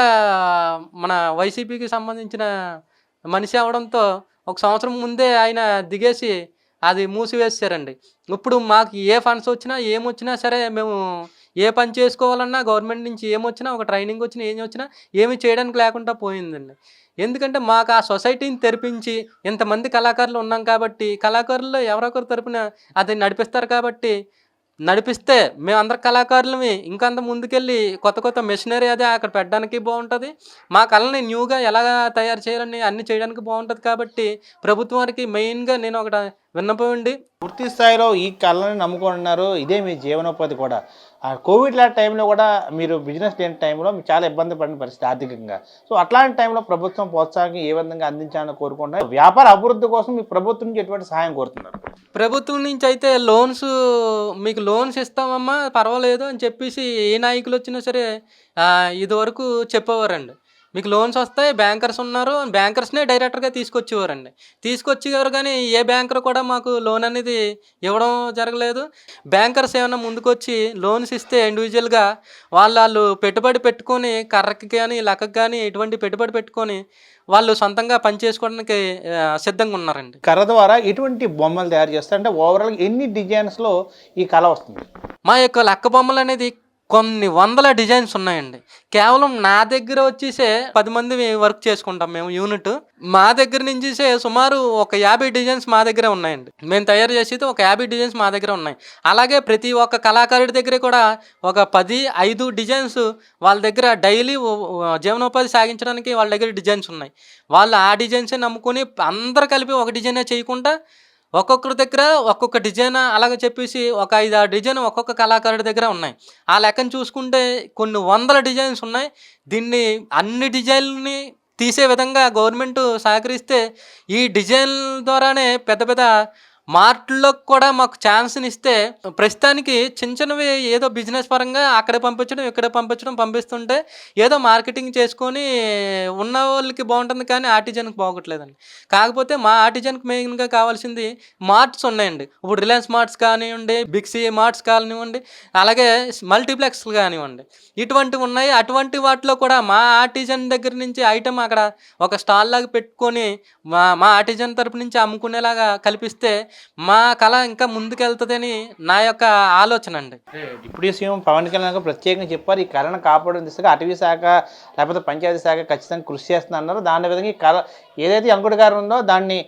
మన వైసీపీకి సంబంధించిన మనిషి అవ్వడంతో ఒక సంవత్సరం ముందే ఆయన దిగేసి అది మూసివేశారండి. ఇప్పుడు మాకు ఏ ఫండ్స్ వచ్చినా, ఏమొచ్చినా సరే మేము ఏ పని చేసుకోవాలన్నా గవర్నమెంట్ నుంచి ఏమొచ్చినా, ఒక ట్రైనింగ్ వచ్చినా, ఏం వచ్చినా ఏమీ చేయడానికి లేకుండా పోయిందండి. ఎందుకంటే మాకు ఆ సొసైటీని తెరిపించి ఇంతమంది కళాకారులు ఉన్నాం కాబట్టి, కళాకారుల్లో ఎవరో ఒకరి తరపున అది నడిపిస్తారు కాబట్టి, నడిపిస్తే మేమందరం కళాకారులమి ఇంకంత ముందుకెళ్ళి కొత్త కొత్త మెషినరీ అది అక్కడ పెట్టడానికి బాగుంటుంది. మా కళని న్యూగా ఎలాగా తయారు చేయాలని అన్నీ చేయడానికి బాగుంటుంది కాబట్టి ప్రభుత్వం వారికి మెయిన్గా నేను ఒకటి విన్నపం అండి.
పూర్తి స్థాయిలో ఈ కళని నమ్ముకుంటున్నారు. ఇదే మీ జీవనోపాధి కూడా. కోవిడ్ లాంటి టైంలో కూడా మీరు బిజినెస్ లేని టైంలో మీరు చాలా ఇబ్బంది పడిన పరిస్థితి ఆర్థికంగా. సో అట్లాంటి టైంలో ప్రభుత్వం ప్రోత్సాహం ఏ విధంగా అందించాలని కోరుకుంటున్నారు? వ్యాపార అభివృద్ధి కోసం మీ ప్రభుత్వం నుంచి ఎటువంటి సహాయం కోరుతున్నారు?
ప్రభుత్వం నుంచి అయితే మీకు లోన్స్ ఇస్తామమ్మా పర్వాలేదు అని చెప్పేసి ఏ నాయకులు వచ్చినా సరే ఇదివరకు చెప్పేవారండి. మీకు లోన్స్ వస్తాయి, బ్యాంకర్స్ ఉన్నారు, బ్యాంకర్స్నే డైరెక్టర్గా తీసుకొచ్చేవారు. కానీ ఏ బ్యాంకర్ కూడా మాకు లోన్ అనేది ఇవ్వడం జరగలేదు. బ్యాంకర్స్ ఏమైనా ముందుకొచ్చి లోన్స్ ఇస్తే ఇండివిజువల్గా వాళ్ళు పెట్టుబడి పెట్టుకొని కర్రకి కానీ లక్కకి కానీ ఎటువంటి పెట్టుబడి పెట్టుకొని వాళ్ళు సొంతంగా పని చేసుకోవడానికి సిద్ధంగా ఉన్నారండి.
కర్ర ద్వారా ఎటువంటి బొమ్మలు తయారు చేస్తారు? అంటే ఓవరాల్ ఎన్ని డిజైన్స్లో ఈ కళ వస్తుంది?
మా యొక్క లక్క బొమ్మలు అనేది కొన్ని వందల డిజైన్స్ ఉన్నాయండి. కేవలం నా దగ్గర వచ్చేసే 10 మంది వర్క్ చేసుకుంటాం మేము యూనిట్. మా దగ్గర నుంచి సుమారు ఒక 50 డిజైన్స్ మా దగ్గరే ఉన్నాయండి. మేము తయారు చేసేది ఒక 50 డిజైన్స్ మా దగ్గర ఉన్నాయి. అలాగే ప్రతి ఒక్క కళాకారుడి దగ్గర కూడా ఒక 5 డిజైన్స్ వాళ్ళ దగ్గర డైలీ జీవనోపాధి సాగించడానికి వాళ్ళ దగ్గర డిజైన్స్ ఉన్నాయి. వాళ్ళు ఆ డిజైన్సే నమ్ముకొని అందరు కలిపి ఒక డిజైనే చేయకుండా ఒక్కొక్కరి దగ్గర ఒక్కొక్క డిజైన్ అలాగ చెప్పేసి ఒక 5-6 డిజైన్ ఒక్కొక్క కళాకారుడి దగ్గర ఉన్నాయి. ఆ లెక్కను చూసుకుంటే కొన్ని వందల డిజైన్స్ ఉన్నాయి. దీన్ని అన్ని డిజైన్ని తీసే విధంగా గవర్నమెంట్ సహకరిస్తే ఈ డిజైన్ ద్వారానే పెద్ద పెద్ద మార్ట్లో కూడా మాకు ఛాన్స్ని ఇస్తే ప్రస్తుతానికి చిన్నవి ఏదో బిజినెస్ పరంగా అక్కడే పంపించడం ఇక్కడే పంపిస్తుంటే ఏదో మార్కెటింగ్ చేసుకొని ఉన్న వాళ్ళకి బాగుంటుంది, కానీ ఆర్టిజన్కి బాగోట్లేదండి. కాకపోతే మా ఆర్టిజన్కి మెయిన్గా కావాల్సింది మార్ట్స్ ఉన్నాయండి. ఇప్పుడు రిలయన్స్ మార్ట్స్ కానివ్వండి, బిగ్ సి మార్ట్స్ కానివ్వండి, అలాగే మల్టీప్లెక్స్లు కానివ్వండి, ఇటువంటివి ఉన్నాయి. అటువంటి వాటిలో కూడా మా ఆర్టిజన్ దగ్గర నుంచి ఐటమ్ అక్కడ ఒక స్టాల్ లాగా పెట్టుకొని మా ఆర్టిజన్ తరపు నుంచి అమ్ముకునేలాగా కల్పిస్తే మా కళ ఇంకా ముందుకెళ్తుందని నా యొక్క ఆలోచన అండి.
డిప్యూటీ సీఎం పవన్ కళ్యాణ్ గారు ప్రత్యేకంగా చెప్పారు, ఈ కళను కాపాడే దిశగా అటవీ శాఖ లేకపోతే పంచాయతీ శాఖ ఖచ్చితంగా కృషి చేస్తున్నారు. దాని విధంగా ఈ కళ ఏదైతే అంకుడి గారు ఉందో దాన్ని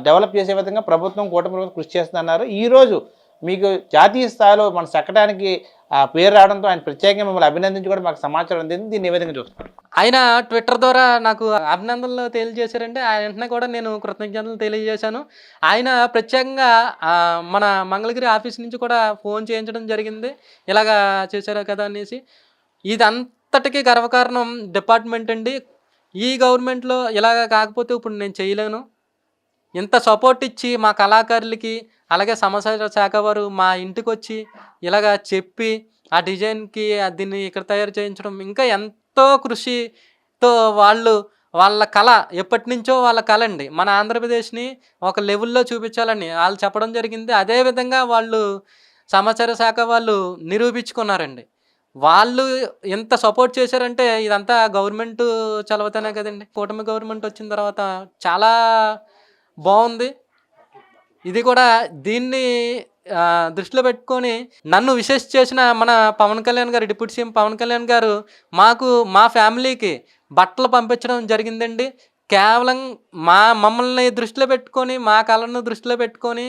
డెవలప్ చేసే విధంగా ప్రభుత్వం కూటమి కృషి చేస్తున్నారు. ఈరోజు మీకు జాతీయ స్థాయిలో మన చెక్కడానికి పేరు రావడంతో ఆయన ప్రత్యేకంగా మిమ్మల్ని అభినందించి కూడా మాకు సమాచారం అందింది. దీన్ని ఏ విధంగా చూస్తారు?
ఆయన ట్విట్టర్ ద్వారా నాకు అభినందనలు తెలియజేశారంటే ఆయన వెంటనే కూడా నేను కృతజ్ఞతలు తెలియజేశాను. ఆయన ప్రత్యేకంగా మన మంగళగిరి ఆఫీస్ నుంచి కూడా ఫోన్ చేయించడం జరిగింది, ఇలాగా చేశారు కదా అనేసి. ఇదంతటికీ గర్వకారణం డిపార్ట్మెంట్ అండి. ఈ గవర్నమెంట్లో ఇలాగ కాకపోతే ఇప్పుడు నేను చేయలేను. ఇంత సపోర్ట్ ఇచ్చి మా కళాకారులకి అలాగే సమాచార శాఖ వారు మా ఇంటికి వచ్చి ఇలాగా చెప్పి ఆ డిజైన్కి దీన్ని ఇక్కడ తయారు చేయించడం, ఇంకా ఎంతో కృషితో వాళ్ళ కళ ఎప్పటి నుంచో వాళ్ళ కళ అండి మన ఆంధ్రప్రదేశ్ని ఒక లెవెల్లో చూపించాలని వాళ్ళు చెప్పడం జరిగింది. అదేవిధంగా వాళ్ళు సమాచార శాఖ వాళ్ళు నిరూపించుకున్నారండి. వాళ్ళు ఎంత సపోర్ట్ చేశారంటే ఇదంతా గవర్నమెంట్ చలవతనే కదండి. కూటమి గవర్నమెంట్ వచ్చిన తర్వాత చాలా బాగుంది. ఇది కూడా దీన్ని దృష్టిలో పెట్టుకొని నన్ను విశేష చేసిన మన పవన్ కళ్యాణ్ గారు, డిప్యూటీ సీఎం పవన్ కళ్యాణ్ గారు మా ఫ్యామిలీకి బట్టలు పంపించడం జరిగిందండి. కేవలం మమ్మల్ని దృష్టిలో పెట్టుకొని మా కళను దృష్టిలో పెట్టుకొని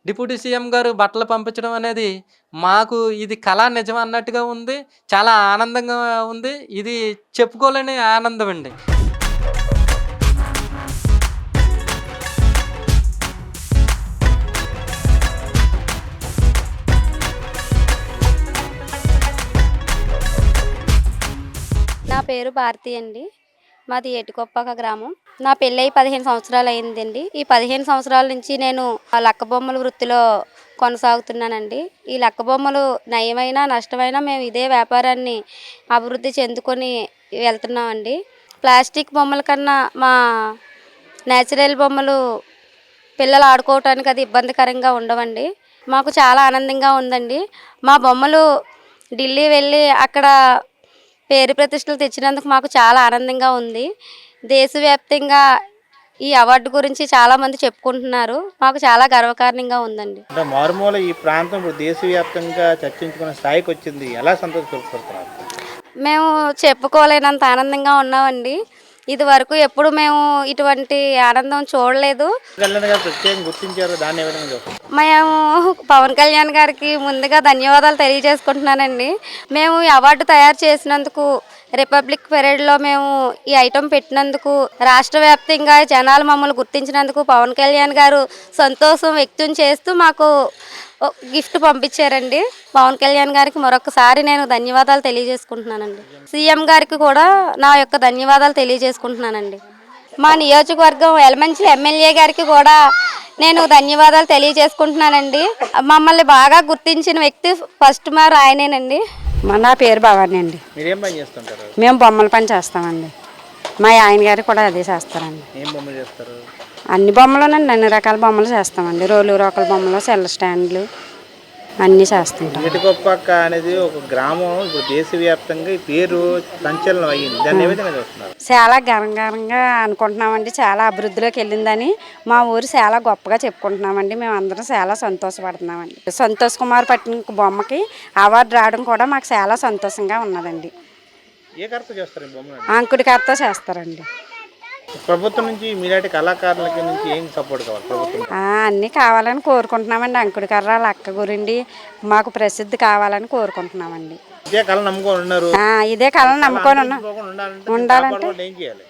డిప్యూటీ సీఎం గారు బట్టలు పంపించడం అనేది మాకు ఇది కళ నిజం అన్నట్టుగా ఉంది. చాలా ఆనందంగా ఉంది. ఇది చెప్పుకోలేని ఆనందం అండి.
పేరు భారతి అండి. మాది ఏటికొప్పాక గ్రామం. నా పెళ్ళయి 15 సంవత్సరాలు అయిందండి. ఈ 15 సంవత్సరాల నుంచి నేను ఆ లక్క బొమ్మల వృత్తిలో కొనసాగుతున్నానండి. ఈ లక్క బొమ్మలు నయమైనా నష్టమైనా మేము ఇదే వ్యాపారాన్ని అభివృద్ధి చెందుకొని వెళ్తున్నామండి. ప్లాస్టిక్ బొమ్మల కన్నా మా నేచురల్ బొమ్మలు పిల్లలు ఆడుకోవటానికి అది ఇబ్బందికరంగా ఉండవండి. మాకు చాలా ఆనందంగా ఉందండి. మా బొమ్మలు ఢిల్లీ వెళ్ళి అక్కడ పేరు ప్రతిష్టలు తెచ్చినందుకు మాకు చాలా ఆనందంగా ఉంది. దేశవ్యాప్తంగా ఈ అవార్డు గురించి చాలామంది చెప్పుకుంటున్నారు. మాకు చాలా గర్వకారణంగా ఉందండి.
అంటే మారుమూల ఈ ప్రాంతం ఇప్పుడు దేశవ్యాప్తంగా చర్చించుకునే స్థాయికి వచ్చింది. ఎలా సంతోషపడుతున్నారు?
మేము చెప్పుకోలేనంత ఆనందంగా ఉన్నామండి. ఇది వరకు ఎప్పుడు మేము ఇటువంటి ఆనందం చూడలేదు.
కళ్యాణ్ గారు ప్రత్యేకంగా గుర్తించారు, దాన్ని ఏ విధంగా చూస్తారు?
మేము పవన్ కళ్యాణ్ గారికి ముందుగా ధన్యవాదాలు తెలియజేసుకుంటున్నానండి. మేము ఈ అవార్డు తయారు చేసినందుకు, రిపబ్లిక్ పరేడ్లో మేము ఈ ఐటెం పెట్టినందుకు, రాష్ట్ర వ్యాప్తంగా జనాలు మమ్మల్ని గుర్తించినందుకు పవన్ కళ్యాణ్ గారు సంతోషం వ్యక్తం చేస్తూ మాకు గిఫ్ట్ పంపించారండి. పవన్ కళ్యాణ్ గారికి మరొకసారి నేను ధన్యవాదాలు తెలియజేసుకుంటున్నానండి. సీఎం గారికి కూడా నా యొక్క ధన్యవాదాలు తెలియజేసుకుంటున్నానండి. మా నియోజకవర్గం ఎలమంచిలి ఎమ్మెల్యే గారికి కూడా నేను ధన్యవాదాలు తెలియజేసుకుంటున్నానండి. మమ్మల్ని బాగా గుర్తించిన వ్యక్తి ఫస్ట్ మార్ ఆయనేనండి.
నా పేరు భవానీ అండి.
మీరేం పని చేస్తుంటారు?
మేము బొమ్మల పని చేస్తామండి. మా ఆయన గారు కూడా అదే చేస్తారండి.
ఏం బొమ్మలు చేస్తారు?
అన్ని బొమ్మలునండి, అన్ని రకాల బొమ్మలు చేస్తామండి. రోలు రోకల బొమ్మలు, సెల్ స్టాండ్లు అన్నీ చేస్తుంటాం.
ఏటికొప్పాక అనేది ఒక గ్రామం ఇప్పుడు దేశవ్యాప్తంగా ఈ పేరు సంచలనం అయ్యింది. దాన్ని ఏ విధంగా చూస్తున్నారు?
చాలా గర్వంగా అనుకుంటున్నామండి. చాలా అభివృద్ధిలోకి వెళ్ళిందని మా ఊరు చాలా గొప్పగా చెప్పుకుంటున్నామండి. మేము అందరం చాలా సంతోషపడుతున్నామండి. సంతోష్ కుమార్ పట్టిన బొమ్మకి అవార్డు రావడం కూడా మాకు చాలా సంతోషంగా ఉన్నదండి.
ఏ కర్త చేస్తారు ఈ బొమ్మలు?
అంకుడి కర్త చేస్తారండి.
ప్రభుత్వం నుంచి మీలాంటి కళాకారులకి నుంచి ఏం సపోర్ట్ కావాలి ప్రభుత్వం?
అన్నీ కావాలని కోరుకుంటున్నామండి. అంకుడి కర్ర, లక్క గురిండి మాకు ప్రసిద్ధి కావాలని కోరుకుంటున్నామండి.
ఇదే కళ నమ్ముకొని ఉన్నారు.
ఇదే కళను నమ్ముకొని ఉండాలంటే
ఏం చేయాలి?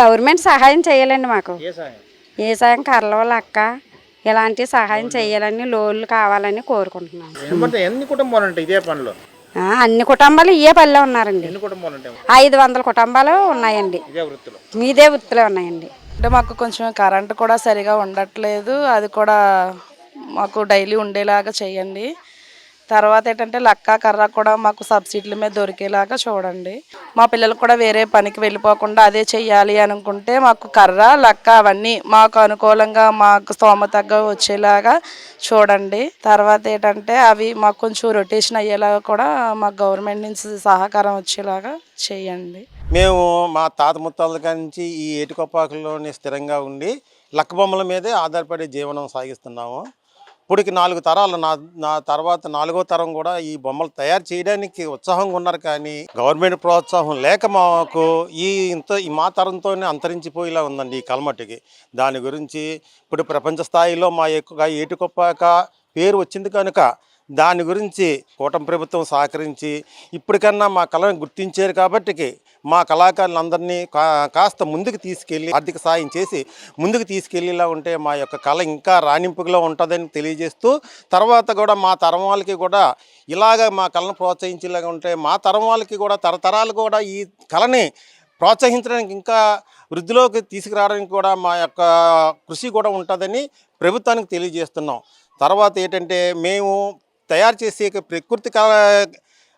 గవర్నమెంట్ సహాయం చేయాలండి. మాకు
ఏ సాయం?
ఏ సాయం కర్రలో లక్క ఇలాంటి సహాయం చేయాలని, లోన్లు కావాలని కోరుకుంటున్నాం.
ఎన్ని కుటుంబాలు ఉంటాయి ఇదే పనిలో?
అన్ని కుటుంబాలు ఇదే పనిలో ఉన్నారండి.
ఎన్ని కుటుంబాలు ఉంటాయి?
500 కుటుంబాలు ఉన్నాయండి.
ఇదే వృత్తిలో
మీదే వృత్తిలో ఉన్నాయండి.
అంటే మాకు కొంచెం కరెంటు కూడా సరిగా ఉండట్లేదు. అది కూడా మాకు డైలీ ఉండేలాగా చేయండి. తర్వాత ఏంటంటే లక్క కర్ర కూడా మాకు సబ్సిడీల మీద దొరికేలాగా చూడండి. మా పిల్లలకు కూడా వేరే పనికి వెళ్ళిపోకుండా అదే చెయ్యాలి అనుకుంటే మాకు కర్ర, లక్క అవన్నీ మాకు అనుకూలంగా మాకు స్తోమతగా వచ్చేలాగా చూడండి. తర్వాత ఏంటంటే అవి మాకు కొంచెం రొటేషన్ అయ్యేలాగా కూడా మాకు గవర్నమెంట్ నుంచి సహకారం వచ్చేలాగా చేయండి.
మేము మా తాత ముత్తాల నుంచి ఈ ఏటికొప్పాకలోనే స్థిరంగా ఉండి లక్క బొమ్మల మీదే ఆధారపడి జీవనం సాగిస్తున్నాము. ఇప్పటికి 4 తరాలు నా తర్వాత 4వ తరం కూడా ఈ బొమ్మలు తయారు చేయడానికి ఉత్సాహంగా ఉన్నారు. కానీ గవర్నమెంట్ ప్రోత్సాహం లేక మాకు ఈ మా తరంతోనే అంతరించిపోయేలా ఉందండి ఈ కల్మటికి. దాని గురించి ఇప్పుడు ప్రపంచ స్థాయిలో మా యొక్క ఏటికొప్పాక పేరు వచ్చింది కనుక దాని గురించి కూటమి ప్రభుత్వం సహకరించి ఇప్పటికన్నా మా కళను గుర్తించారు కాబట్టి మా కళాకారులందరినీ కాస్త ముందుకు తీసుకెళ్ళి ఆర్థిక సాయం చేసి ముందుకు తీసుకెళ్ళేలా ఉంటే మా యొక్క కళ ఇంకా రాణింపుగా ఉంటుందని తెలియజేస్తూ, తర్వాత కూడా మా తరం వాళ్ళకి కూడా ఇలాగ మా కళను ప్రోత్సహించేలాగా ఉంటే మా తరం వాళ్ళకి కూడా తరతరాలు కూడా ఈ కళని ప్రోత్సహించడానికి ఇంకా వృద్ధిలోకి తీసుకురావడానికి కూడా మా యొక్క కృషి కూడా ఉంటుందని ప్రభుత్వానికి తెలియజేస్తున్నాం. తర్వాత ఏంటంటే మేము తయారు చేసే ప్రకృతి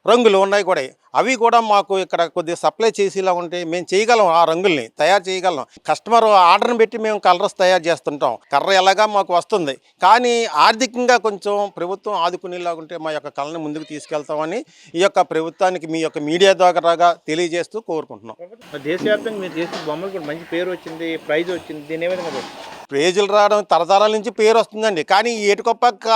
రంగులు ఉన్నాయి కూడా, అవి కూడా మాకు ఇక్కడ కొద్దిగా సప్లై చేసేలా ఉంటే మేము చేయగలం. ఆ రంగుల్ని తయారు చేయగలం. కస్టమర్ ఆర్డర్ని పెట్టి మేము కలర్స్ తయారు చేస్తుంటాం. కర్ర ఎలాగా మాకు వస్తుంది, కానీ ఆర్థికంగా కొంచెం ప్రభుత్వం ఆదుకునేలాగా ఉంటే మా యొక్క కళని ముందుకు తీసుకెళ్తామని ఈ యొక్క ప్రభుత్వానికి మీ యొక్క మీడియా ద్వారా తెలియజేస్తూ కోరుకుంటున్నాం.
దేశవ్యాప్తంగా మీరు చేసిన బొమ్మలు కూడా మంచి పేరు వచ్చింది, ప్రైజ్ వచ్చింది. దీని ఏ విధంగా
ప్రైజులు రావడం తరతరాల నుంచి పేరు వస్తుందండి. కానీ ఈ ఏటికొప్పాక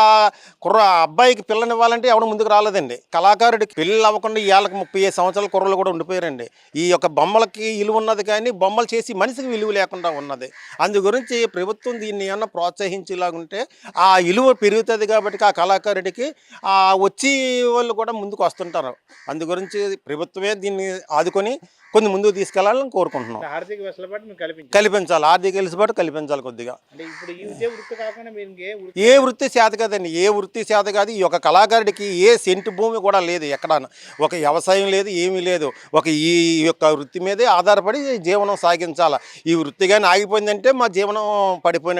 అబ్బాయికి పిల్లనివ్వాలంటే ఎవరు ముందుకు రాలేదండి. కళాకారుడికి పెళ్ళి అవ్వకుండా ఇవాళకి 35 సంవత్సరాల కుర్రలు కూడా ఉండిపోయారండి. ఈ యొక్క బొమ్మలకి విలువ ఉన్నది, కానీ బొమ్మలు చేసి మనిషికి విలువ లేకుండా ఉన్నది. అందు గురించి ప్రభుత్వం దీన్ని ఏమన్నా ప్రోత్సహించేలాగుంటే ఆ విలువ పెరుగుతుంది. కాబట్టి ఆ కళాకారుడికి వచ్చి వాళ్ళు కూడా ముందుకు వస్తుంటారు. అందు గురించి ప్రభుత్వమే దీన్ని ఆదుకొని కొన్ని ముందుకు తీసుకెళ్లాలని కోరుకుంటున్నాం.
ఆర్థిక వెసులుబాటు
కల్పించాలి, ఆర్థిక వెసులుబాటు కల్పించాలి కొద్దిగా. ఏ వృత్తి చేత కదండి, ఏ వృత్తి చేత కాదు. ఈ యొక్క కళాకారుడికి ఏ సెంటు భూమి కూడా లేదు ఎక్కడ. ఒక వ్యవసాయ వ్యవసాయం లేదు, ఏమీ లేదు. ఈ యొక్క వృత్తి మీదే ఆధారపడి జీవనం సాగించాలి. ఈ వృత్తి కానీ ఆగిపోయిందంటే మా జీవనం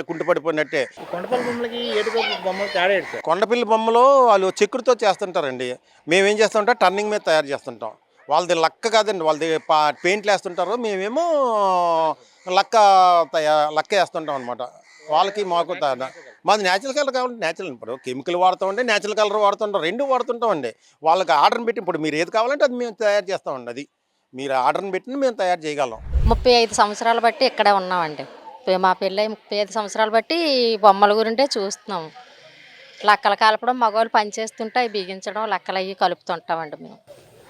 కుంటు పడిపోయినట్టే.
కొండపల్లి బొమ్మలకి ఏటికొప్ప బొమ్మలు తేడా ఏంటి సార్?
కొండపిల్లి బొమ్మలో వాళ్ళు చెక్కుడుతో చేస్తుంటారండి. మేమేం చేస్తుంటాం, టర్నింగ్ మీద తయారు చేస్తుంటాం. వాళ్ళది లక్క కాదండి, వాళ్ళది పెయింట్లు వేస్తుంటారు, మేమేమో లక్క వేస్తుంటాం అనమాట. వాళ్ళకి మాకు మాది న్యాచురల్ కలర్ కావాలంటే న్యాచురల్, ఇప్పుడు కెమికల్ వాడుతామండి, న్యాచురల్ కలర్ వాడుతుంటాం, రెండు వాడుతుంటామండి. వాళ్ళకి ఆర్డర్ని పెట్టి ఇప్పుడు మీరు ఏది కావాలంటే అది మేము తయారు చేస్తామండి. అది మీరు ఆర్డర్ని పెట్టి మేము తయారు చేయగలం.
35 సంవత్సరాలు బట్టి ఇక్కడే ఉన్నామండి. మా పెళ్ళై 35 సంవత్సరాలు బట్టి బొమ్మల గురింటే చూస్తున్నాము. లక్కలు కలపడం, మగవాళ్ళు పని చేస్తుంటే అవి బిగించడం, లక్కలు అవి కలుపుతుంటామండి మేము.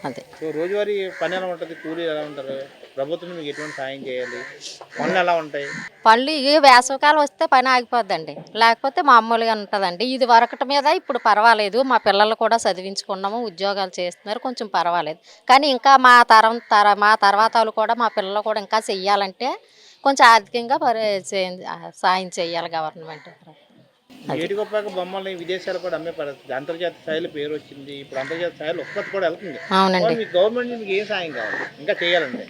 అదే.
సో రోజువారీ పని ఎలా ఉంటుంది, కూలీ ఎలా ఉంటారు, ప్రభుత్వం మీకు ఎటువంటి సాయం చేయాలి, పనులు ఎలా ఉంటాయి?
పళ్ళు ఇవి వేసవికాలం వస్తే పని ఆగిపోద్దండి, లేకపోతే మామూలుగా ఉంటుందండి. ఇది వరకటి మీద ఇప్పుడు పర్వాలేదు, మా పిల్లలు కూడా చదివించుకున్నాము, ఉద్యోగాలు చేస్తున్నారు, కొంచెం పర్వాలేదు. కానీ ఇంకా మా తర్వాత వాళ్ళు కూడా, మా పిల్లలు కూడా ఇంకా చెయ్యాలంటే కొంచెం ఆర్థికంగా సాయం చేయాలి గవర్నమెంట్.
ఏటికొప్పాక బొమ్మల్ని విదేశాలు కూడా అమ్మే పరిస్థితి, అంతర్జాతీయ స్థాయిలో పేరు వచ్చింది, ఇప్పుడు అంతర్జాతీయ స్థాయిలో ఉత్పత్తి కూడా వెళ్తుంది.
అవునండి.
మీ గవర్నమెంట్ మీకు ఏం సాయం కావాలి ఇంకా చేయాలండి?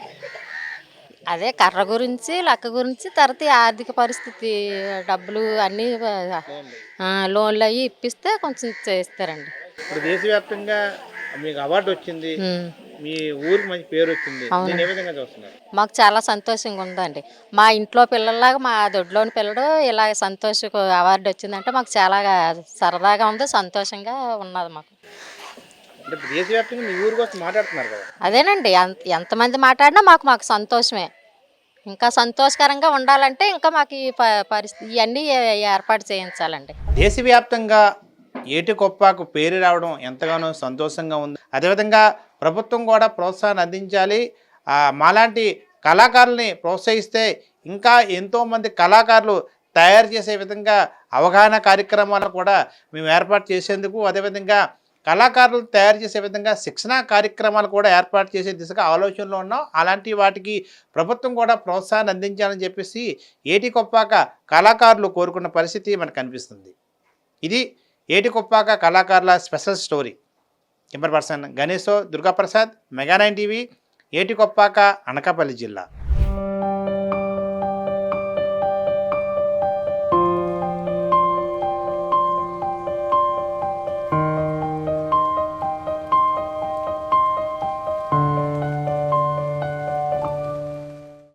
అదే కర్ర గురించి, లక్క గురించి, తర్వాత ఆర్థిక పరిస్థితి, డబ్బులు అన్నీ లోన్లు అవి ఇప్పిస్తే కొంచెం చేస్తారండి.
ఇప్పుడు దేశవ్యాప్తంగా మీకు అవార్డు వచ్చింది, మీ ఊరికి మంచి పేరు వచ్చింది, దీన్ని ఏ విధంగా చూస్తున్నారు?
మాకు చాలా సంతోషంగా ఉందండి. మా ఇంట్లో పిల్లల్లాగా మా దొడ్లోని పిల్లడు ఇలా అవార్డు వచ్చిందంటే మాకు చాలా సరదాగా ఉంది, సంతోషంగా ఉన్నది మాకు.
అంటే దేశవ్యాప్తంగా మీ ఊరి కోసం మాట్లాడుతున్నారు కదా?
అదేనండి, ఎంతమంది మాట్లాడినా మాకు సంతోషమే. ఇంకా సంతోషకరంగా ఉండాలంటే ఇంకా మాకు ఈ పరిస్థితి ఇవన్నీ ఏర్పాటు చేయించాలండి.
దేశవ్యాప్తంగా ఏటికొప్పాకు పేరు రావడం ఎంతగానో సంతోషంగా ఉంది. అదేవిధంగా ప్రభుత్వం కూడా ప్రోత్సాహాన్ని అందించాలి. మాలాంటి కళాకారుల్ని ప్రోత్సహిస్తే ఇంకా ఎంతోమంది కళాకారులు తయారు చేసే విధంగా అవగాహన కార్యక్రమాలు కూడా మేము ఏర్పాటు చేసేందుకు, అదేవిధంగా కళాకారులు తయారు చేసే విధంగా శిక్షణా కార్యక్రమాలు కూడా ఏర్పాటు చేసే దిశగా ఆలోచనలో ఉన్నాం. అలాంటి వాటికి ప్రభుత్వం కూడా ప్రోత్సాహాన్ని అందించాలని చెప్పేసి ఏటికొప్పాక కళాకారులు కోరుకున్న పరిస్థితి మనకు కనిపిస్తుంది. ఇది ఏటికొప్పాక కళాకారుల special story. Camera person Ganesh Durgaprasad, mega 9 TV, Etikoppaka, Anakapalli జిల్లా.